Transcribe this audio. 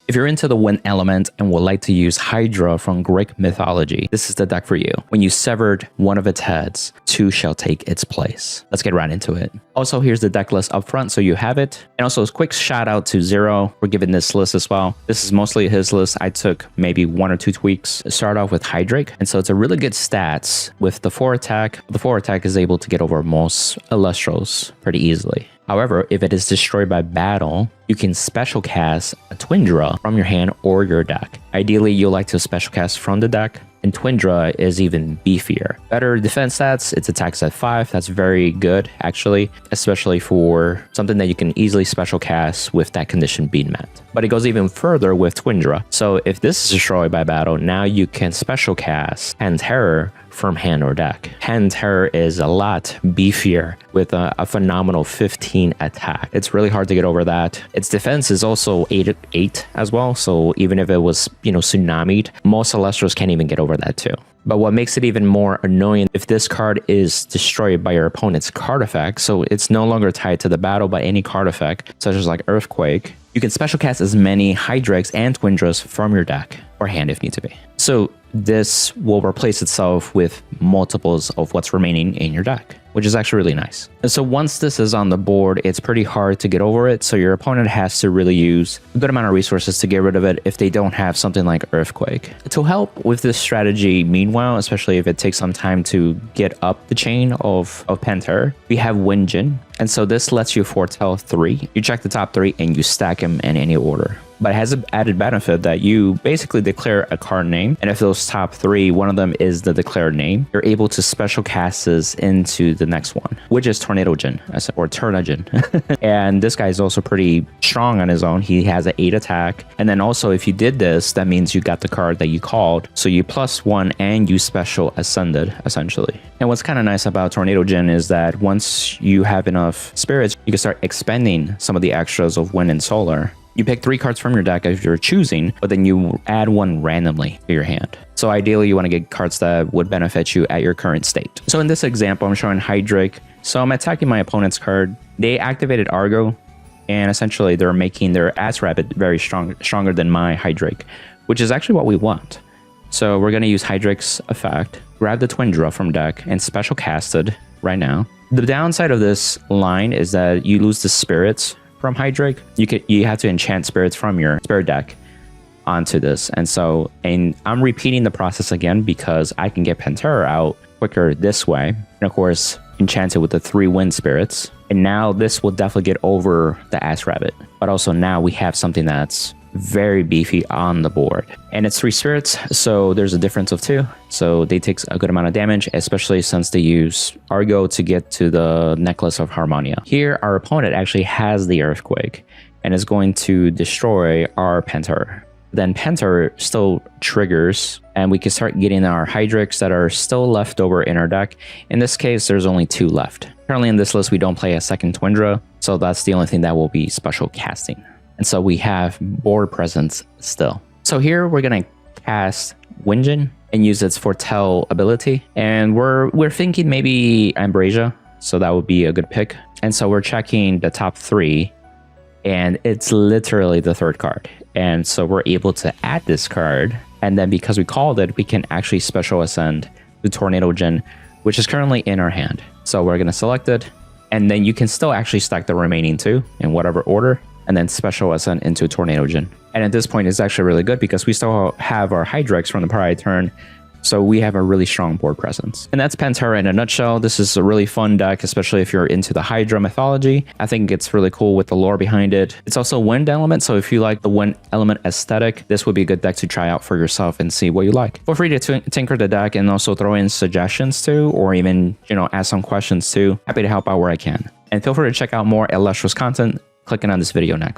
If you're into the wind element and would like to use Hydra from Greek mythology, this is the deck for you. When you severed one of its heads, two shall take its place. Let's get right into it. Also, here's the deck list up front so you have it. And also a quick shout out to Zero for giving this list as well. This is mostly his list. I took maybe 1 or 2 tweaks. Start off with Hydrake. And so it's a really good stats with the 4 attack. The 4 attack is able to get over most Elestrals pretty easily. However, if it is destroyed by battle, you can special cast a Twindra from your hand or your deck. Ideally, you like to special cast from the deck, and Twindra is even beefier. Better defense stats, its attacks at 5. That's very good, actually, especially for something that you can easily special cast with that condition being met. But it goes even further with Twindra. So if this is destroyed by battle, now you can special cast Penterror from hand or deck. Penterror is a lot beefier with a phenomenal 15 attack. It's really hard to get over that. Its defense is also 8 as well. So even if it was, tsunami'd, most Elestrals can't even get over that too. But what makes it even more annoying if this card is destroyed by your opponent's card effect, so it's no longer tied to the battle by any card effect, such as like Earthquake, you can special cast as many Hydrakes and Twindras from your deck or hand if need to be. So this will replace itself with multiples of what's remaining in your deck, which is actually really nice. And so once this is on the board, it's pretty hard to get over it. So your opponent has to really use a good amount of resources to get rid of it if they don't have something like Earthquake. To help with this strategy, meanwhile, especially if it takes some time to get up the chain of Penterror, we have Windjinn. And so this lets you foretell 3. You check the top 3 and you stack them in any order. But it has an added benefit that you basically declare a card name. And if those top 3, one of them is the declared name, you're able to special cast this into the next one, which is Tornadjinn or Tornadjinn. And this guy is also pretty strong on his own. He has an 8 attack. And then also if you did this, that means you got the card that you called. So you +1 and you special ascended essentially. And what's kind of nice about Tornadjinn is that once you have enough spirits, you can start expending some of the extras of wind and solar. You pick 3 cards from your deck if you're choosing, but then you add 1 randomly to your hand. So ideally, you want to get cards that would benefit you at your current state. So in this example, I'm showing Hydrake. So I'm attacking my opponent's card. They activated Argo, and essentially they're making their Ass Rabbit very stronger than my Hydrake, which is actually what we want. So we're going to use Hydrake's effect, grab the Twindra from deck, and special cast it right now. The downside of this line is that you lose the spirits from Hydrake. You have to enchant spirits from your spirit deck onto this. And I'm repeating the process again because I can get Penterror out quicker this way. And of course, enchant it with the 3 wind spirits. And now this will definitely get over the Ass Rabbit. But also now we have something that's very beefy on the board. And it's 3 spirits, so there's a difference of 2. So they take a good amount of damage, especially since they use Argo to get to the Necklace of Harmonia. Here, our opponent actually has the Earthquake and is going to destroy our Penterror. Then Penterror still triggers, and we can start getting our Hydrakes that are still left over in our deck. In this case, there's only 2 left. Currently in this list, we don't play a second Twindra, so that's the only thing that will be special casting. And so we have board presence still. So here we're going to cast Windjinn and use its foretell ability. And we're thinking maybe Ambrosia. So that would be a good pick. And so we're checking the top 3 and it's literally the 3rd card. And so we're able to add this card. And then because we called it, we can actually special ascend to Tornadjinn, which is currently in our hand. So we're going to select it. And then you can still actually stack the remaining 2 in whatever order, and then special ascend into Tornadjinn. And at this point, it's actually really good because we still have our Hydrakes from the prior turn, so we have a really strong board presence. And that's Penterror in a nutshell. This is a really fun deck, especially if you're into the Hydra mythology. I think it's really cool with the lore behind it. It's also a wind element, so if you like the wind element aesthetic, this would be a good deck to try out for yourself and see what you like. Feel free to tinker the deck and also throw in suggestions too, or even, ask some questions too. Happy to help out where I can. And feel free to check out more Elestrals content clicking on this video next.